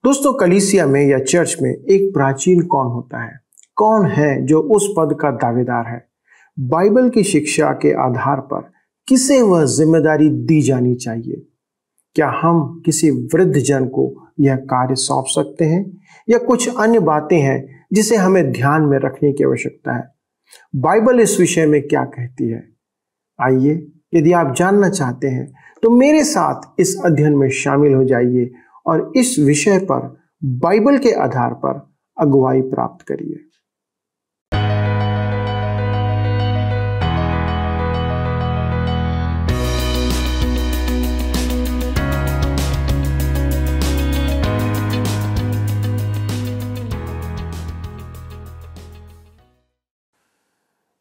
दोस्तों, कलीसिया में या चर्च में एक प्राचीन कौन होता है? कौन है जो उस पद का दावेदार है? बाइबल की शिक्षा के आधार पर किसे वह जिम्मेदारी दी जानी चाहिए? क्या हम किसी वृद्ध जन को यह कार्य सौंप सकते हैं या कुछ अन्य बातें हैं जिसे हमें ध्यान में रखने की आवश्यकता है? बाइबल इस विषय में क्या कहती है? आइए, यदि आप जानना चाहते हैं तो मेरे साथ इस अध्ययन में शामिल हो जाइए और इस विषय पर बाइबल के आधार पर अगुवाई प्राप्त करिए।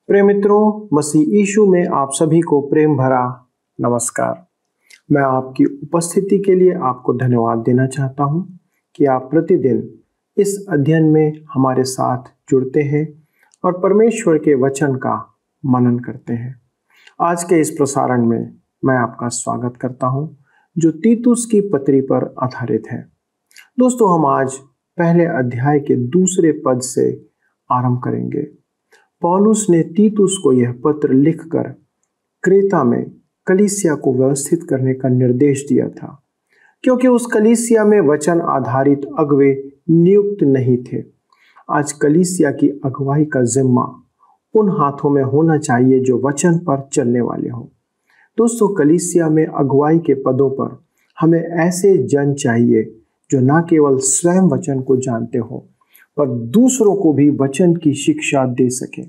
प्रिय मित्रों, मसीह यीशु में आप सभी को प्रेम भरा नमस्कार। मैं आपकी उपस्थिति के लिए आपको धन्यवाद देना चाहता हूं कि आप प्रतिदिन इस अध्ययन में हमारे साथ जुड़ते हैं और परमेश्वर के वचन का मनन करते हैं। आज के इस प्रसारण में मैं आपका स्वागत करता हूं, जो तीतुस की पत्री पर आधारित है। दोस्तों, हम आज पहले अध्याय के दूसरे पद से आरंभ करेंगे। पौलुस ने तीतुस को यह पत्र लिखकर क्रेता में कलीसिया को व्यवस्थित करने का निर्देश दिया था, क्योंकि उस कलीसिया में वचन आधारित अगुवे नियुक्त नहीं थे। आज कलीसिया की अगुवाई का जिम्मा उन हाथों में होना चाहिए जो वचन पर चलने वाले हों। दोस्तों, कलीसिया में अगुवाई के पदों पर हमें ऐसे जन चाहिए जो न केवल स्वयं वचन को जानते हों पर दूसरों को भी वचन की शिक्षा दे सकें।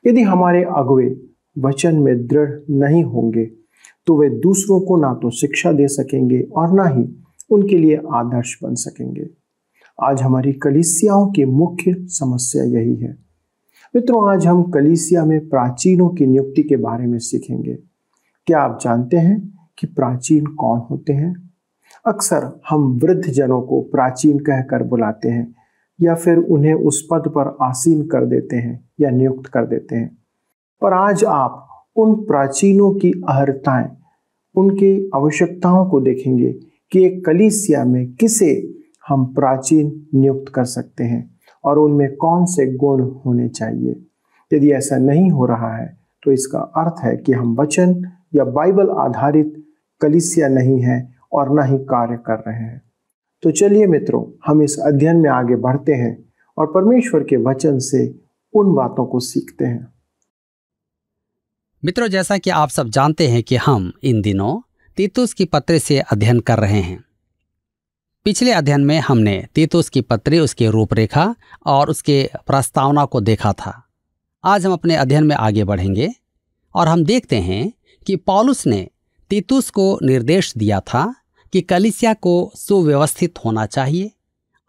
यदि हमारे अगुवे वचन में दृढ़ नहीं होंगे तो वे दूसरों को ना तो शिक्षा दे सकेंगे और ना ही उनके लिए आदर्श बन सकेंगे। आज हमारी कलीसियाओं की मुख्य समस्या यही है। मित्रों, आज हम कलीसिया में प्राचीनों की नियुक्ति के बारे में सीखेंगे। क्या आप जानते हैं कि प्राचीन कौन होते हैं? अक्सर हम वृद्ध जनों को प्राचीन कहकर बुलाते हैं या फिर उन्हें उस पद पर आसीन कर देते हैं या नियुक्त कर देते हैं। पर आज आप उन प्राचीनों की अहर्ताएं, उनकी आवश्यकताओं को देखेंगे कि एक कलीसिया में किसे हम प्राचीन नियुक्त कर सकते हैं और उनमें कौन से गुण होने चाहिए। यदि ऐसा नहीं हो रहा है तो इसका अर्थ है कि हम वचन या बाइबल आधारित कलीसिया नहीं है और ना ही कार्य कर रहे हैं। तो चलिए मित्रों, हम इस अध्ययन में आगे बढ़ते हैं और परमेश्वर के वचन से उन बातों को सीखते हैं। मित्रों, जैसा कि आप सब जानते हैं कि हम इन दिनों तीतुस की पत्री से अध्ययन कर रहे हैं। पिछले अध्ययन में हमने तीतुस की पत्री, उसके रूपरेखा और उसके प्रस्तावना को देखा था। आज हम अपने अध्ययन में आगे बढ़ेंगे और हम देखते हैं कि पौलुस ने तीतुस को निर्देश दिया था कि कलीसिया को सुव्यवस्थित होना चाहिए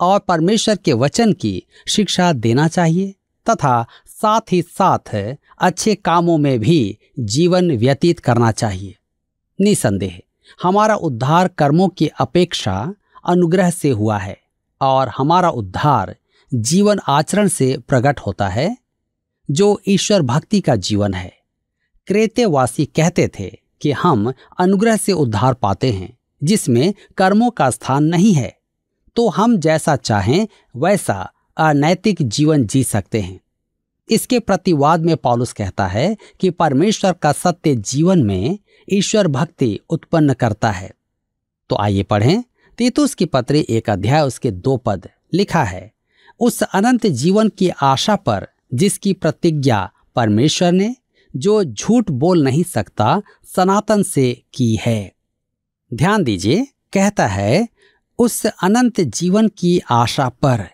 और परमेश्वर के वचन की शिक्षा देना चाहिए तथा साथ ही साथ अच्छे कामों में भी जीवन व्यतीत करना चाहिए। निसंदेह हमारा उद्धार कर्मों की अपेक्षा अनुग्रह से हुआ है और हमारा उद्धार जीवन आचरण से प्रकट होता है, जो ईश्वर भक्ति का जीवन है। क्रेतेवासी कहते थे कि हम अनुग्रह से उद्धार पाते हैं, जिसमें कर्मों का स्थान नहीं है, तो हम जैसा चाहें वैसा अनैतिक जीवन जी सकते हैं। इसके प्रतिवाद में पौलुस कहता है कि परमेश्वर का सत्य जीवन में ईश्वर भक्ति उत्पन्न करता है। तो आइए पढ़ें तीतुस की पत्री 1 अध्याय उसके 2 पद। लिखा है, उस अनंत जीवन की आशा पर जिसकी प्रतिज्ञा परमेश्वर ने, जो झूठ बोल नहीं सकता, सनातन से की है। ध्यान दीजिए, कहता है उस अनंत जीवन की आशा पर।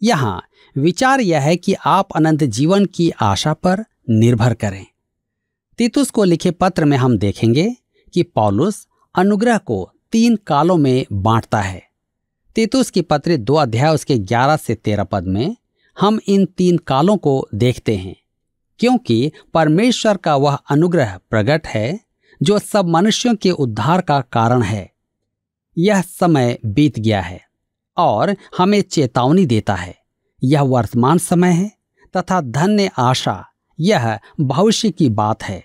यहाँ विचार यह है कि आप अनंत जीवन की आशा पर निर्भर करें। तीतुस को लिखे पत्र में हम देखेंगे कि पौलुस अनुग्रह को 3 कालों में बांटता है। तीतुस की पत्री 2 अध्याय उसके 11 से 13 पद में हम इन 3 कालों को देखते हैं, क्योंकि परमेश्वर का वह अनुग्रह प्रकट है जो सब मनुष्यों के उद्धार का कारण है। यह समय बीत गया है और हमें चेतावनी देता है। यह वर्तमान समय है तथा धन्य आशा यह भविष्य की बात है।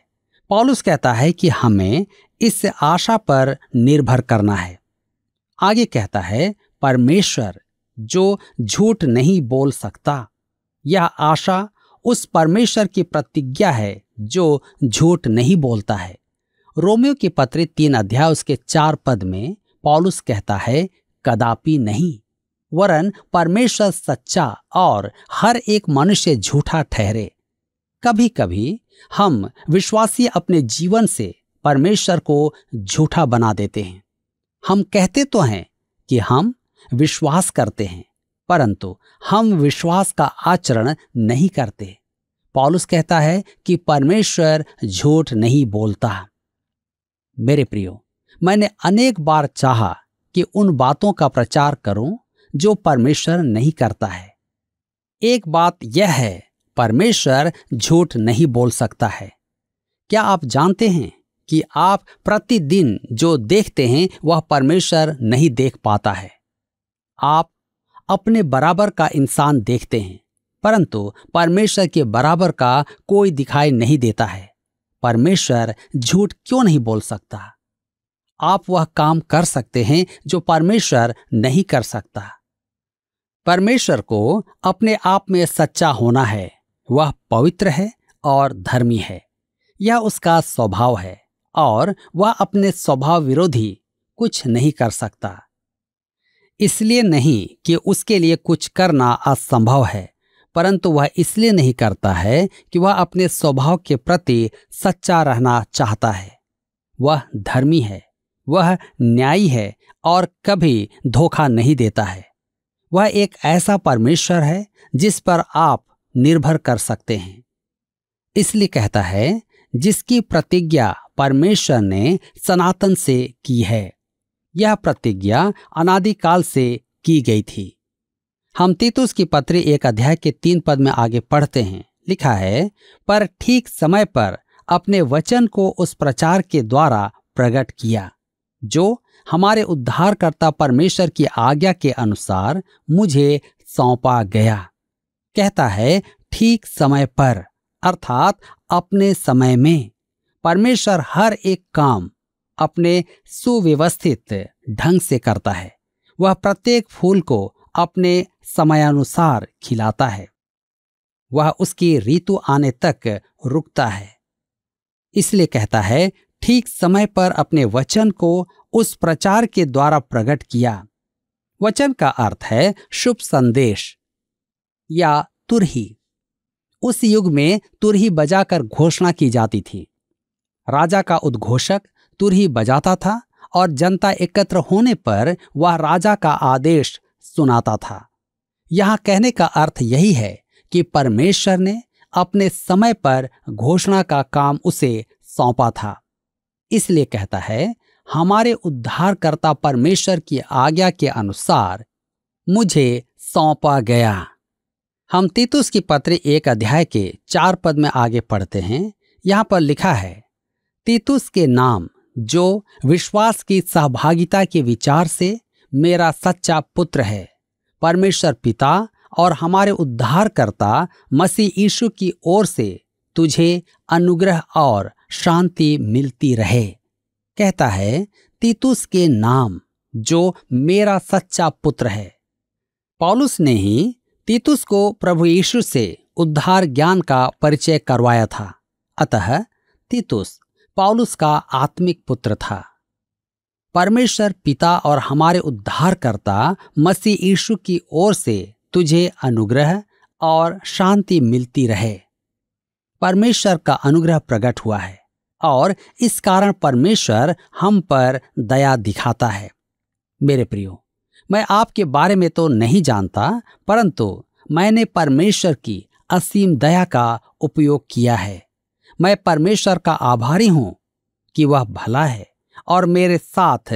पौलुस कहता है कि हमें इस आशा पर निर्भर करना है। आगे कहता है, परमेश्वर जो झूठ नहीं बोल सकता। यह आशा उस परमेश्वर की प्रतिज्ञा है जो झूठ नहीं बोलता है। रोमियो की पत्री 3 अध्याय उसके 4 पद में पौलुस कहता है, कदापि नहीं, वरन परमेश्वर सच्चा और हर एक मनुष्य झूठा ठहरे। कभी कभी हम विश्वासी अपने जीवन से परमेश्वर को झूठा बना देते हैं। हम कहते तो हैं कि हम विश्वास करते हैं, परंतु हम विश्वास का आचरण नहीं करते। पौलुस कहता है कि परमेश्वर झूठ नहीं बोलता। मेरे प्रियो, मैंने अनेक बार चाहा कि उन बातों का प्रचार करूं जो परमेश्वर नहीं करता है। एक बात यह है, परमेश्वर झूठ नहीं बोल सकता है। क्या आप जानते हैं कि आप प्रतिदिन जो देखते हैं वह परमेश्वर नहीं देख पाता है? आप अपने बराबर का इंसान देखते हैं, परंतु परमेश्वर के बराबर का कोई दिखाई नहीं देता है। परमेश्वर झूठ क्यों नहीं बोल सकता? आप वह काम कर सकते हैं जो परमेश्वर नहीं कर सकता। परमेश्वर को अपने आप में सच्चा होना है। वह पवित्र है और धर्मी है। यह उसका स्वभाव है और वह अपने स्वभाव विरोधी कुछ नहीं कर सकता। इसलिए नहीं कि उसके लिए कुछ करना असंभव है, परंतु वह इसलिए नहीं करता है कि वह अपने स्वभाव के प्रति सच्चा रहना चाहता है। वह धर्मी है, वह न्यायी है और कभी धोखा नहीं देता है। वह एक ऐसा परमेश्वर है जिस पर आप निर्भर कर सकते हैं। इसलिए कहता है, जिसकी प्रतिज्ञा परमेश्वर ने सनातन से की है। यह प्रतिज्ञा अनादिकाल से की गई थी। हम तीतुस की पत्री 1 अध्याय के 3 पद में आगे पढ़ते हैं। लिखा है, पर ठीक समय पर अपने वचन को उस प्रचार के द्वारा प्रकट किया जो हमारे उद्धारकर्ता परमेश्वर की आज्ञा के अनुसार मुझे सौंपा गया। कहता है, ठीक समय पर, अर्थात अपने समय में। परमेश्वर हर एक काम अपने सुव्यवस्थित ढंग से करता है। वह प्रत्येक फूल को अपने समयानुसार खिलाता है। वह उसकी ऋतु आने तक रुकता है। इसलिए कहता है, ठीक समय पर अपने वचन को उस प्रचार के द्वारा प्रकट किया। वचन का अर्थ है शुभ संदेश या तुरही। उस युग में तुरही बजाकर घोषणा की जाती थी। राजा का उद्घोषक तुरही बजाता था और जनता एकत्र होने पर वह राजा का आदेश सुनाता था। यहां कहने का अर्थ यही है कि परमेश्वर ने अपने समय पर घोषणा का काम उसे सौंपा था। इसलिए कहता है, हमारे उद्धारकर्ता परमेश्वर की आज्ञा के अनुसार मुझे सौंपा गया। हम तीतुस की पत्री 1 अध्याय के 4 पद में आगे पढ़ते हैं। यहां पर लिखा है, तीतुस के नाम जो विश्वास की सहभागिता के विचार से मेरा सच्चा पुत्र है, परमेश्वर पिता और हमारे उद्धारकर्ता मसीह यीशु की ओर से तुझे अनुग्रह और शांति मिलती रहे। कहता है, तीतुस के नाम जो मेरा सच्चा पुत्र है। पौलुस ने ही तीतुस को प्रभु यीशु से उद्धार ज्ञान का परिचय करवाया था। अतः तीतुस पौलुस का आत्मिक पुत्र था। परमेश्वर पिता और हमारे उद्धारकर्ता मसीह यीशु की ओर से तुझे अनुग्रह और शांति मिलती रहे। परमेश्वर का अनुग्रह प्रकट हुआ है और इस कारण परमेश्वर हम पर दया दिखाता है। मेरे प्रियो, मैं आपके बारे में तो नहीं जानता, परंतु मैंने परमेश्वर की असीम दया का उपयोग किया है। मैं परमेश्वर का आभारी हूं कि वह भला है और मेरे साथ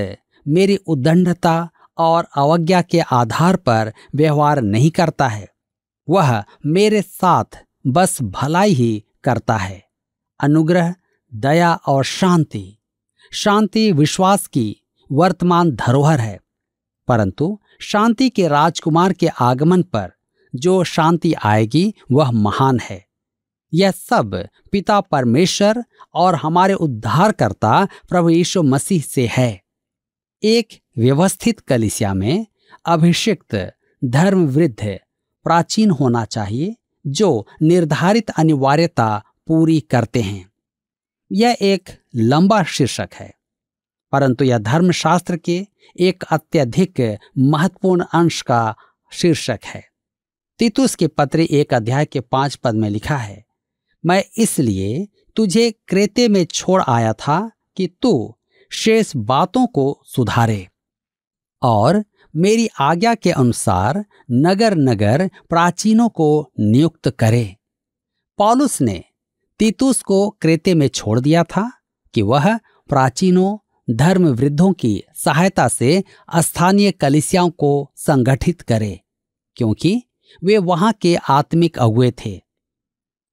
मेरी उद्दंडता और अवज्ञा के आधार पर व्यवहार नहीं करता है। वह मेरे साथ बस भलाई ही करता है। अनुग्रह, दया और शांति विश्वास की वर्तमान धरोहर है, परंतु शांति के राजकुमार के आगमन पर जो शांति आएगी वह महान है। यह सब पिता परमेश्वर और हमारे उद्धारकर्ता प्रभु यीशु मसीह से है। एक व्यवस्थित कलीसिया में अभिषिक्त धर्मवृद्ध प्राचीन होना चाहिए जो निर्धारित अनिवार्यता पूरी करते हैं। यह एक लंबा शीर्षक है, परंतु यह धर्मशास्त्र के एक अत्यधिक महत्वपूर्ण अंश का शीर्षक है। तीतुस के पत्र 1 अध्याय के 5 पद में लिखा है, मैं इसलिए तुझे क्रेते में छोड़ आया था कि तू शेष बातों को सुधारे और मेरी आज्ञा के अनुसार नगर नगर प्राचीनों को नियुक्त करे। पौलुस ने तीतुस को क्रेते में छोड़ दिया था कि वह प्राचीनों धर्मवृद्धों की सहायता से स्थानीय कलीसियाओं को संगठित करे, क्योंकि वे वहां के आत्मिक अगुवे थे।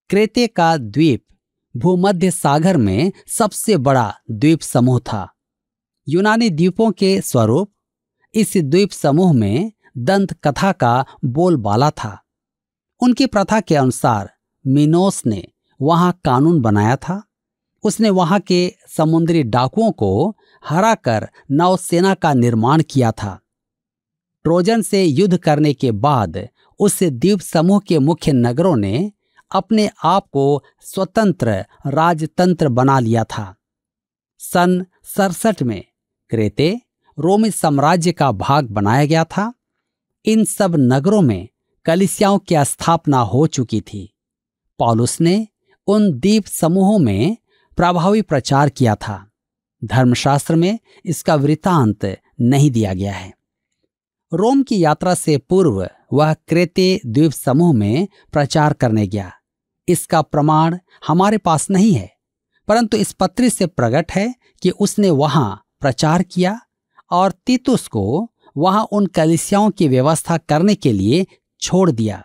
क्रेते का द्वीप भूमध्य सागर में सबसे बड़ा द्वीप समूह था। यूनानी द्वीपों के स्वरूप इस द्वीप समूह में दंत कथा का बोलबाला था। उनकी प्रथा के अनुसार मिनोस ने वहां कानून बनाया था। उसने वहां के समुद्री डाकुओं को हराकर नौसेना का निर्माण किया था। ट्रोजन से युद्ध करने के बाद उस द्वीप समूह के मुख्य नगरों ने अपने आप को स्वतंत्र राजतंत्र बना लिया था। सन 67 में क्रेते रोमी साम्राज्य का भाग बनाया गया था। इन सब नगरों में कलीसियाओं की स्थापना हो चुकी थी। पौलुस ने उन द्वीप समूहों में प्रभावी प्रचार किया था। धर्मशास्त्र में इसका वृत्तांत नहीं दिया गया है। रोम की यात्रा से पूर्व वह क्रेते द्वीप समूह में प्रचार करने गया। इसका प्रमाण हमारे पास नहीं है, परंतु इस पत्र से प्रकट है कि उसने वहां प्रचार किया और तीतुस को वहां उन कलीसियाओं की व्यवस्था करने के लिए छोड़ दिया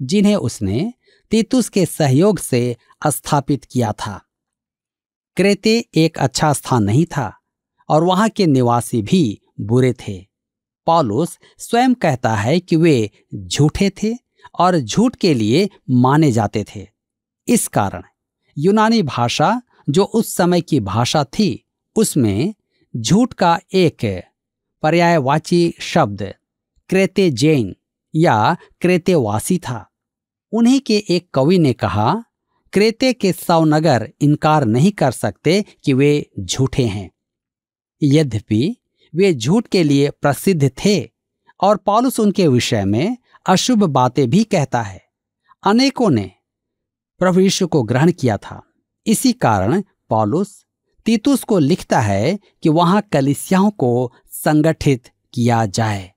जिन्हें उसने तीतुस के सहयोग से स्थापित किया था। क्रेते एक अच्छा स्थान नहीं था और वहां के निवासी भी बुरे थे। पौलुस स्वयं कहता है कि वे झूठे थे और झूठ के लिए माने जाते थे। इस कारण यूनानी भाषा जो उस समय की भाषा थी, उसमें झूठ का एक पर्यायवाची शब्द क्रेते जैन या क्रेतेवासी था। उन्हीं के एक कवि ने कहा, क्रेते के 100 नगर इनकार नहीं कर सकते कि वे झूठे हैं। यद्यपि वे झूठ के लिए प्रसिद्ध थे और पौलुस उनके विषय में अशुभ बातें भी कहता है। अनेकों ने प्रभु यीशु को ग्रहण किया था। इसी कारण पौलुस तीतुस को लिखता है कि वहां कलीसियाओं को संगठित किया जाए।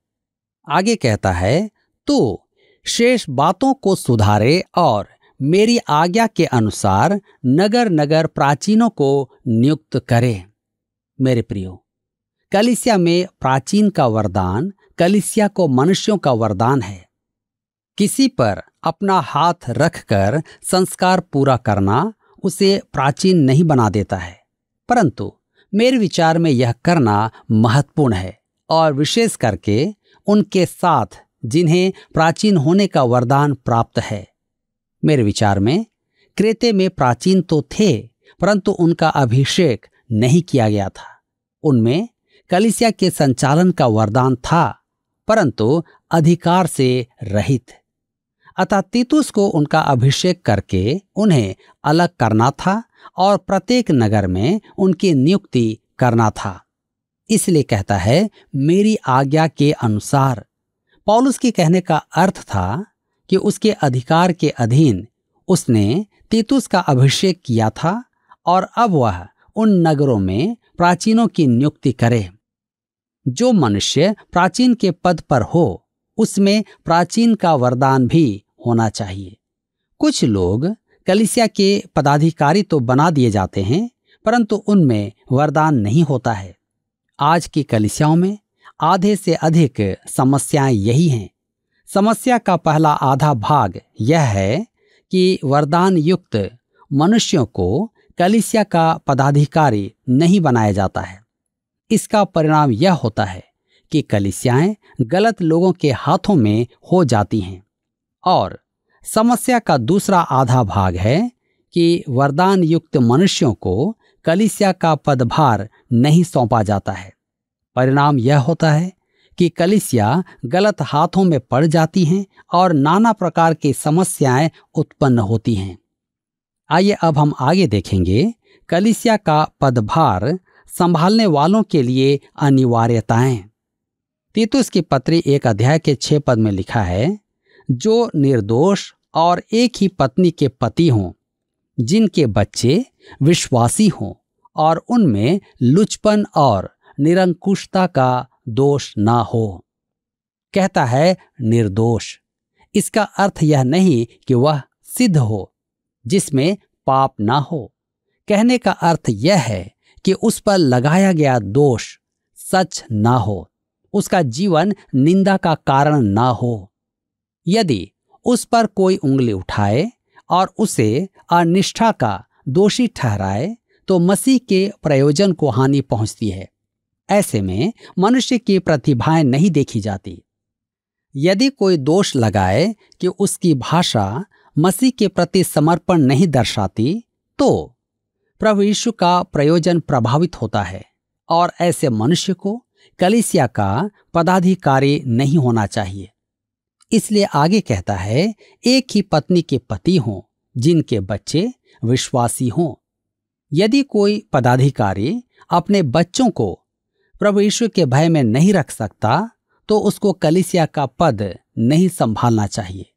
आगे कहता है, तो शेष बातों को सुधारे और मेरी आज्ञा के अनुसार नगर नगर प्राचीनों को नियुक्त करे। मेरे प्रियो, कलीसिया में प्राचीन का वरदान कलीसिया को मनुष्यों का वरदान है। किसी पर अपना हाथ रखकर संस्कार पूरा करना उसे प्राचीन नहीं बना देता है, परंतु मेरे विचार में यह करना महत्वपूर्ण है, और विशेष करके उनके साथ जिन्हें प्राचीन होने का वरदान प्राप्त है। मेरे विचार में क्रेते में प्राचीन तो थे, परंतु उनका अभिषेक नहीं किया गया था। उनमें कलीसिया के संचालन का वरदान था, परंतु अधिकार से रहित। अतः तीतुस को उनका अभिषेक करके उन्हें अलग करना था और प्रत्येक नगर में उनकी नियुक्ति करना था। इसलिए कहता है, मेरी आज्ञा के अनुसार। पौलुस के कहने का अर्थ था कि उसके अधिकार के अधीन उसने तीतुस का अभिषेक किया था और अब वह उन नगरों में प्राचीनों की नियुक्ति करे। जो मनुष्य प्राचीन के पद पर हो, उसमें प्राचीन का वरदान भी होना चाहिए। कुछ लोग कलीसिया के पदाधिकारी तो बना दिए जाते हैं, परंतु उनमें वरदान नहीं होता है। आज की कलीसियाओं में आधे से अधिक समस्याएं यही हैं। समस्या का पहला आधा भाग यह है कि वरदान युक्त मनुष्यों को कलीसिया का पदाधिकारी नहीं बनाया जाता है। इसका परिणाम यह होता है कि कलीसियाएं गलत लोगों के हाथों में हो जाती हैं। और समस्या का दूसरा आधा भाग है कि वरदान युक्त मनुष्यों को कलीसिया का पदभार नहीं सौंपा जाता है। परिणाम यह होता है कि कलीसिया गलत हाथों में पड़ जाती हैं और नाना प्रकार की समस्याएं उत्पन्न होती हैं। आइए अब हम आगे देखेंगे कलीसिया का पदभार संभालने वालों के लिए अनिवार्यताएं। तीतुस की पत्री 1 अध्याय के 6 पद में लिखा है, जो निर्दोष और एक ही पत्नी के पति हों, जिनके बच्चे विश्वासी हों और उनमें लुचपन और निरंकुशता का दोष ना हो। कहता है निर्दोष। इसका अर्थ यह नहीं कि वह सिद्ध हो, जिसमें पाप ना हो। कहने का अर्थ यह है कि उस पर लगाया गया दोष सच ना हो, उसका जीवन निंदा का कारण ना हो। यदि उस पर कोई उंगली उठाए और उसे अनिष्ठा का दोषी ठहराए तो मसीह के प्रयोजन को हानि पहुंचती है। ऐसे में मनुष्य की प्रतिभाएं नहीं देखी जाती। यदि कोई दोष लगाए कि उसकी भाषा मसीह के प्रति समर्पण नहीं दर्शाती, तो प्रभु यीशु का प्रयोजन प्रभावित होता है और ऐसे मनुष्य को कलीसिया का पदाधिकारी नहीं होना चाहिए। इसलिए आगे कहता है, एक ही पत्नी के पति हों, जिनके बच्चे विश्वासी हों। यदि कोई पदाधिकारी अपने बच्चों को प्रभु यीशु के भय में नहीं रख सकता, तो उसको कलीसिया का पद नहीं संभालना चाहिए।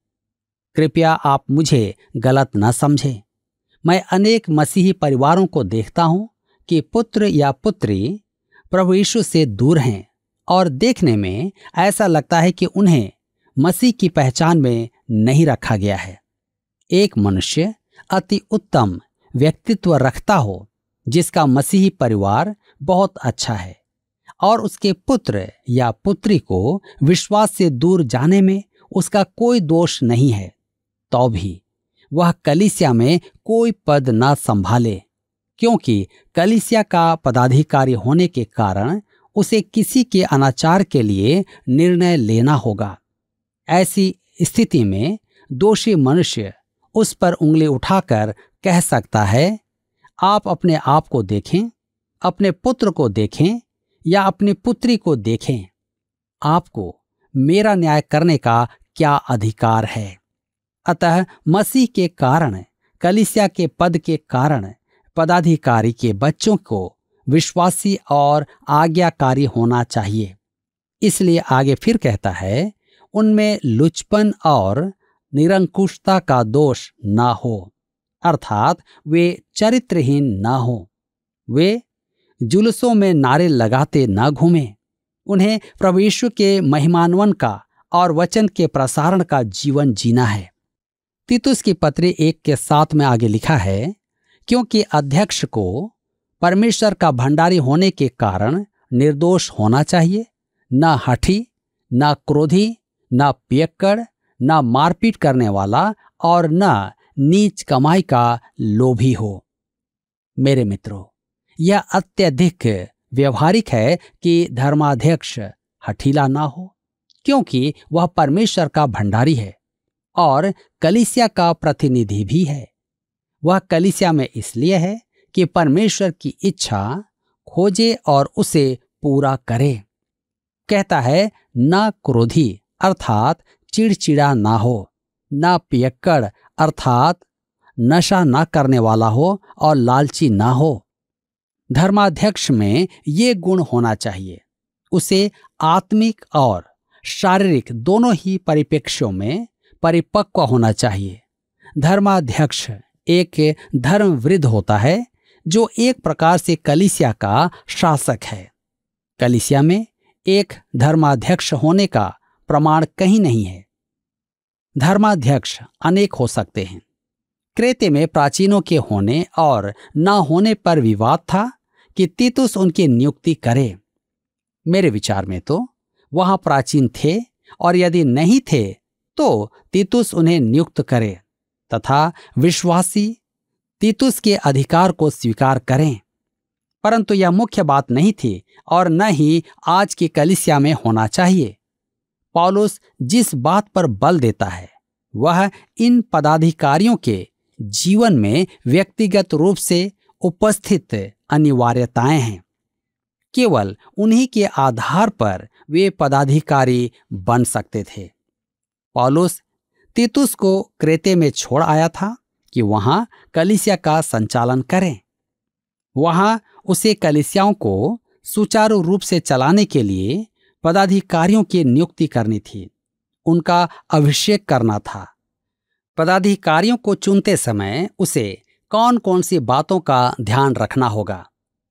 कृपया आप मुझे गलत न समझें। मैं अनेक मसीही परिवारों को देखता हूं कि पुत्र या पुत्री प्रभु यीशु से दूर हैं और देखने में ऐसा लगता है कि उन्हें मसीह की पहचान में नहीं रखा गया है। एक मनुष्य अति उत्तम व्यक्तित्व रखता हो, जिसका मसीही परिवार बहुत अच्छा है, और उसके पुत्र या पुत्री को विश्वास से दूर जाने में उसका कोई दोष नहीं है, तो भी वह कलीसिया में कोई पद न संभाले, क्योंकि कलीसिया का पदाधिकारी होने के कारण उसे किसी के अनाचार के लिए निर्णय लेना होगा। ऐसी स्थिति में दोषी मनुष्य उस पर उंगली उठाकर कह सकता है, आप अपने आप को देखें, अपने पुत्र को देखें या अपनी पुत्री को देखें, आपको मेरा न्याय करने का क्या अधिकार है। अतः मसीह के कारण, कलीसिया के पद के कारण पदाधिकारी के बच्चों को विश्वासी और आज्ञाकारी होना चाहिए। इसलिए आगे फिर कहता है, उनमें लुचपन और निरंकुशता का दोष ना हो, अर्थात वे चरित्रहीन ना हो, वे जुलूसों में नारे लगाते ना घूमें। उन्हें प्रभु यीशु के महिमान्वन का और वचन के प्रसारण का जीवन जीना है। तीतुस की पत्री 1 के 7 में आगे लिखा है, क्योंकि अध्यक्ष को परमेश्वर का भंडारी होने के कारण निर्दोष होना चाहिए, न हठी, न क्रोधी, न पियक्कड़, न मारपीट करने वाला और न नीच कमाई का लोभी हो। मेरे मित्रों, यह अत्यधिक व्यवहारिक है कि धर्माध्यक्ष हठीला ना हो, क्योंकि वह परमेश्वर का भंडारी है और कलीसिया का प्रतिनिधि भी है। वह कलीसिया में इसलिए है कि परमेश्वर की इच्छा खोजे और उसे पूरा करे। कहता है, ना क्रोधी अर्थात चिड़चिड़ा ना हो, ना पियक्कड़ अर्थात नशा ना करने वाला हो और लालची ना हो। धर्माध्यक्ष में ये गुण होना चाहिए। उसे आत्मिक और शारीरिक दोनों ही परिप्रेक्ष्यों में परिपक्व होना चाहिए। धर्माध्यक्ष एक धर्मवृद्ध होता है जो एक प्रकार से कलीसिया का शासक है। कलीसिया में एक धर्माध्यक्ष होने का प्रमाण कहीं नहीं है। धर्माध्यक्ष अनेक हो सकते हैं। क्रेते में प्राचीनों के होने और न होने पर विवाद था कि तीतुस उनकी नियुक्ति करे। मेरे विचार में तो वहां प्राचीन थे, और यदि नहीं थे तो तीतुस उन्हें नियुक्त करे तथा विश्वासी तीतुस के अधिकार को स्वीकार करें। परंतु यह मुख्य बात नहीं थी और न ही आज की कलीसिया में होना चाहिए। पौलुस जिस बात पर बल देता है वह इन पदाधिकारियों के जीवन में व्यक्तिगत रूप से उपस्थित अनिवार्यताएं हैं। केवल उन्हीं के आधार पर वे पदाधिकारी बन सकते थे। पौलुस तीतुस को क्रेते में छोड़ आया था कि वहां कलीसिया का संचालन करें। वहां उसे कलीसियाओं को सुचारू रूप से चलाने के लिए पदाधिकारियों की नियुक्ति करनी थी, उनका अभिषेक करना था। पदाधिकारियों को चुनते समय उसे कौन कौन सी बातों का ध्यान रखना होगा,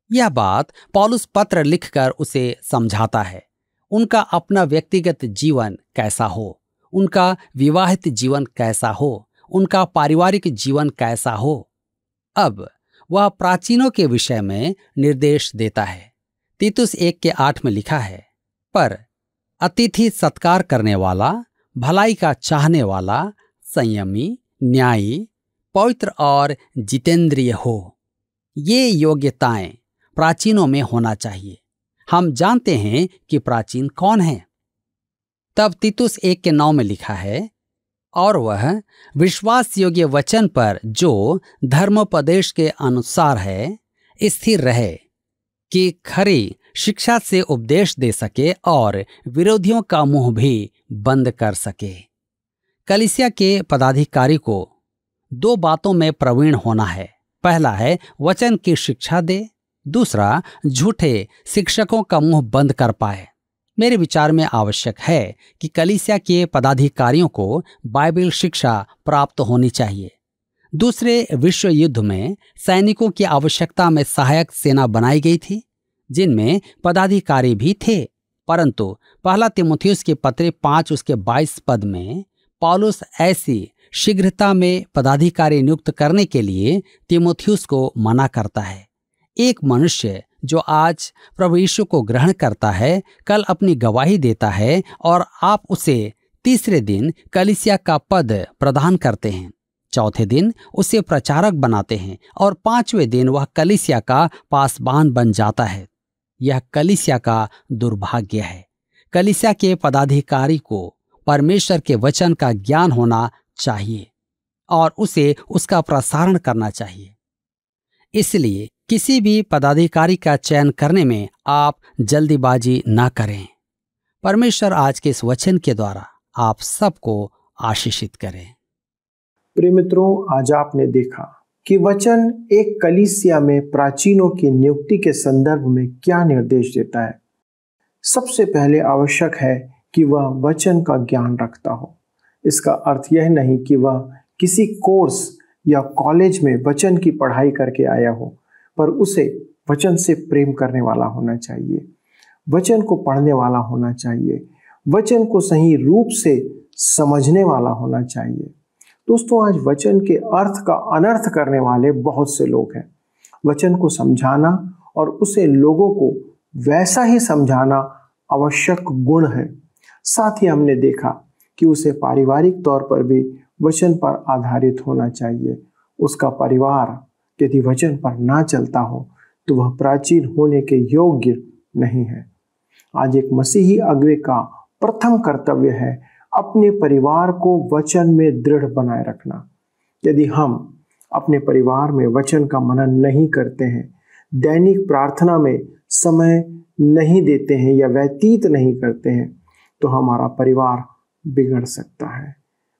यह बात पौलुस पत्र लिखकर उसे समझाता है। उनका अपना व्यक्तिगत जीवन कैसा हो, उनका विवाहित जीवन कैसा हो, उनका पारिवारिक जीवन कैसा हो। अब वह प्राचीनों के विषय में निर्देश देता है। तीतुस 1:8 में लिखा है, पर अतिथि सत्कार करने वाला, भलाई का चाहने वाला, संयमी, न्यायी, पवित्र और जितेंद्रिय हो। ये योग्यताएं प्राचीनों में होना चाहिए। हम जानते हैं कि प्राचीन कौन है। तब तीतुस 1:9 में लिखा है, और वह विश्वास योग्य वचन पर जो धर्मोपदेश के अनुसार है स्थिर रहे, कि खरी शिक्षा से उपदेश दे सके और विरोधियों का मुंह भी बंद कर सके। कलीसिया के पदाधिकारी को 2 बातों में प्रवीण होना है। पहला है वचन की शिक्षा दे, दूसरा झूठे शिक्षकों का मुंह बंद कर पाए। मेरे विचार में आवश्यक है कि कलीसिया के पदाधिकारियों को बाइबल शिक्षा प्राप्त होनी चाहिए। दूसरे विश्व युद्ध में सैनिकों की आवश्यकता में सहायक सेना बनाई गई थी, जिनमें पदाधिकारी भी थे। परंतु पहला तीमुथियुस के पत्र 5 उसके 22 पद में पौलुस ऐसी शीघ्रता में पदाधिकारी नियुक्त करने के लिए तीमुथियुस को मना करता है। एक मनुष्य जो आज प्रभु यीशु को ग्रहण करता है, कल अपनी गवाही देता है और आप उसे तीसरे दिन कलीसिया का पद प्रदान करते हैं, चौथे दिन उसे प्रचारक बनाते हैं और 5वें दिन वह कलीसिया का पासबान बन जाता है। यह कलीसिया का दुर्भाग्य है। कलीसिया के पदाधिकारी को परमेश्वर के वचन का ज्ञान होना चाहिए और उसे उसका प्रसारण करना चाहिए। इसलिए किसी भी पदाधिकारी का चयन करने में आप जल्दीबाजी न करें। परमेश्वर आज के इस वचन के द्वारा आप सबको आशीषित करें। प्रिय मित्रों, आज आपने देखा कि वचन एक कलीसिया में प्राचीनों की नियुक्ति के संदर्भ में क्या निर्देश देता है। सबसे पहले आवश्यक है कि वह वचन का ज्ञान रखता हो। इसका अर्थ यह नहीं कि वह किसी कोर्स या कॉलेज में वचन की पढ़ाई करके आया हो, पर उसे वचन से प्रेम करने वाला होना चाहिए, वचन को पढ़ने वाला होना चाहिए, वचन को सही रूप से समझने वाला होना चाहिए। दोस्तों, आज वचन के अर्थ का अनर्थ करने वाले बहुत से लोग हैं। वचन को समझाना और उसे लोगों को वैसा ही समझाना आवश्यक गुण है। साथ ही हमने देखा कि उसे पारिवारिक तौर पर भी वचन पर आधारित होना चाहिए। उसका परिवार यदि वचन पर ना चलता हो तो वह प्राचीन होने के योग्य नहीं है। आज एक मसीही अगुवे का प्रथम कर्तव्य है अपने परिवार को वचन में दृढ़ बनाए रखना। यदि हम अपने परिवार में वचन का मनन नहीं करते हैं, दैनिक प्रार्थना में समय नहीं देते हैं या व्यतीत नहीं करते हैं, तो हमारा परिवार बिगड़ सकता है,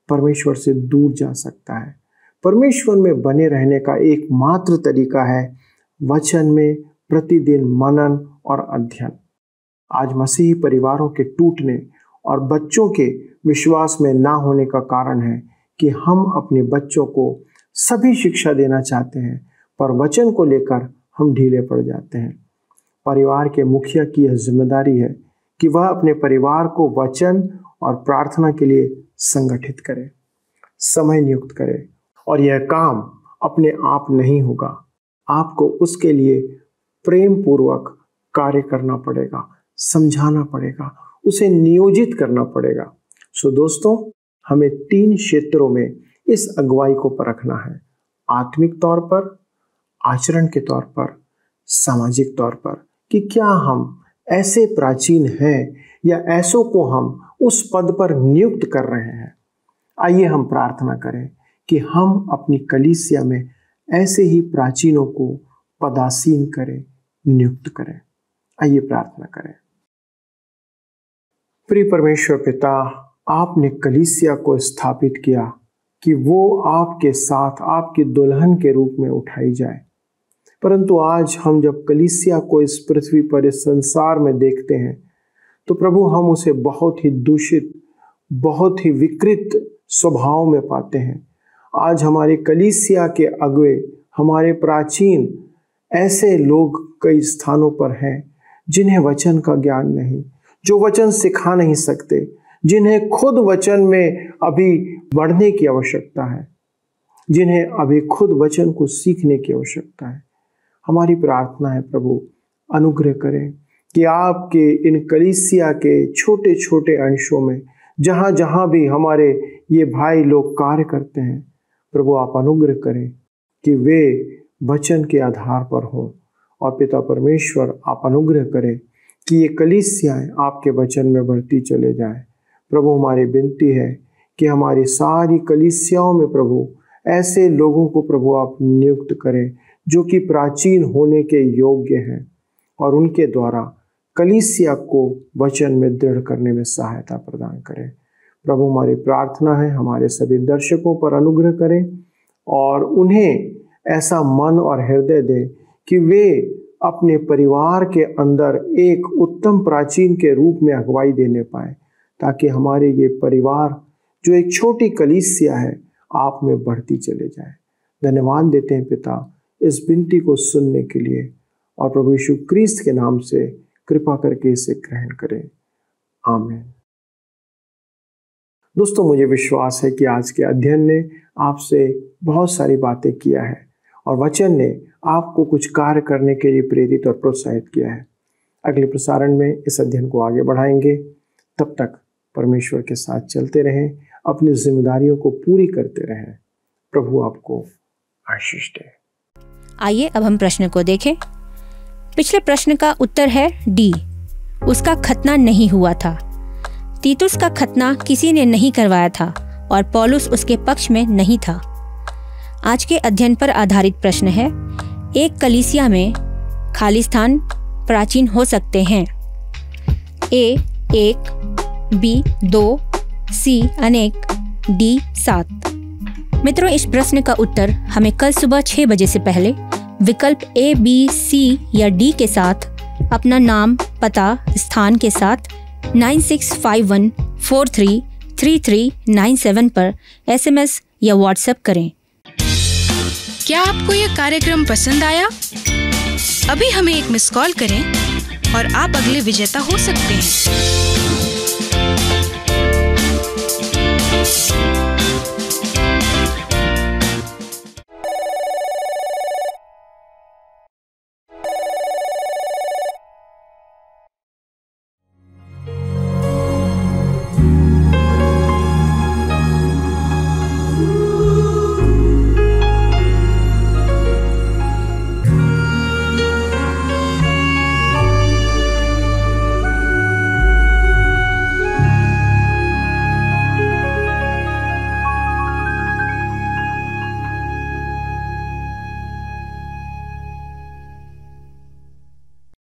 परमेश्वर से दूर जा सकता है। परमेश्वर में बने रहने का एकमात्र तरीका है वचन में प्रतिदिन मनन और अध्ययन। आज मसीही परिवारों के टूटने और बच्चों के विश्वास में ना होने का कारण है कि हम अपने बच्चों को सभी शिक्षा देना चाहते हैं, पर वचन को लेकर हम ढीले पड़ जाते हैं। परिवार के मुखिया की यह जिम्मेदारी है कि वह अपने परिवार को वचन और प्रार्थना के लिए संगठित करे, समय नियुक्त करे। और यह काम अपने आप नहीं होगा, आपको उसके लिए प्रेम पूर्वक कार्य करना पड़ेगा, समझाना पड़ेगा, उसे नियोजित करना पड़ेगा। सो दोस्तों, हमें 3 क्षेत्रों में इस अगुवाई को परखना है: आत्मिक तौर पर, आचरण के तौर पर, सामाजिक तौर पर, कि क्या हम ऐसे प्राचीन हैं या ऐसों को हम उस पद पर नियुक्त कर रहे हैं। आइए हम प्रार्थना करें कि हम अपनी कलीसिया में ऐसे ही प्राचीनों को पदासीन करें, नियुक्त करें। आइए प्रार्थना करें। प्रिय परमेश्वर पिता, आपने कलीसिया को स्थापित किया कि वो आपके साथ आपकी दुल्हन के रूप में उठाई जाए। परंतु आज हम जब कलीसिया को इस पृथ्वी पर, इस संसार में देखते हैं, तो प्रभु हम उसे बहुत ही दूषित, बहुत ही विकृत स्वभाव में पाते हैं। आज हमारे कलीसिया के अगुवे, हमारे प्राचीन ऐसे लोग कई स्थानों पर हैं जिन्हें वचन का ज्ञान नहीं, जो वचन सिखा नहीं सकते, जिन्हें खुद वचन में अभी बढ़ने की आवश्यकता है, जिन्हें अभी खुद वचन को सीखने की आवश्यकता है। हमारी प्रार्थना है प्रभु, अनुग्रह करें कि आपके इन कलीसिया के छोटे छोटे अंशों में, जहाँ जहाँ भी हमारे ये भाई लोग कार्य करते हैं, प्रभु आप अनुग्रह करें कि वे वचन के आधार पर हों। और पिता परमेश्वर, आप अनुग्रह करें कि ये कलीसियाएं आपके वचन में बढ़ती चले जाएं। प्रभु हमारी विनती है कि हमारी सारी कलीसियाओं में प्रभु ऐसे लोगों को प्रभु आप नियुक्त करें जो कि प्राचीन होने के योग्य हैं, और उनके द्वारा कलीसिया को वचन में दृढ़ करने में सहायता प्रदान करें। प्रभु हमारी प्रार्थना है, हमारे सभी दर्शकों पर अनुग्रह करें और उन्हें ऐसा मन और हृदय दें कि वे अपने परिवार के अंदर एक उत्तम प्राचीन के रूप में अगुवाई देने पाए, ताकि हमारे ये परिवार जो एक छोटी कलीसिया है आप में बढ़ती चले जाए। धन्यवाद देते हैं पिता इस विनती को सुनने के लिए, और प्रभु यीशु क्रिस्त के नाम से कृपा करके इसे ग्रहण करें। आमीन। दोस्तों, मुझे विश्वास है कि आज के अध्ययन ने आपसे बहुत सारी बातें किया है और वचन ने आपको कुछ कार्य करने के लिए प्रेरित और प्रोत्साहित किया है। अगले प्रसारण में इस अध्ययन को आगे बढ़ाएंगे। तब तक परमेश्वर के साथ चलते रहें, अपनी जिम्मेदारियों को पूरी करते रहें। प्रभु आपको आशीष दे। आइए अब हम प्रश्न को देखें। पिछले प्रश्न का उत्तर है डी, उसका खतना नहीं हुआ था। तीतुस का खतना किसी ने नहीं करवाया था और पौलुस उसके पक्ष में नहीं था। आज के अध्ययन पर आधारित प्रश्न है, एक कलीसिया में खाली स्थान प्राचीन हो सकते हैं? ए 1, बी 2, सी अनेक, डी 7। मित्रों, इस प्रश्न का उत्तर हमें कल सुबह 6 बजे से पहले विकल्प ए, बी, सी या डी के साथ अपना नाम, पता, स्थान के साथ 9651433397 पर SMS या व्हाट्सएप करें। क्या आपको यह कार्यक्रम पसंद आया? अभी हमें एक मिस कॉल करें और आप अगले विजेता हो सकते हैं।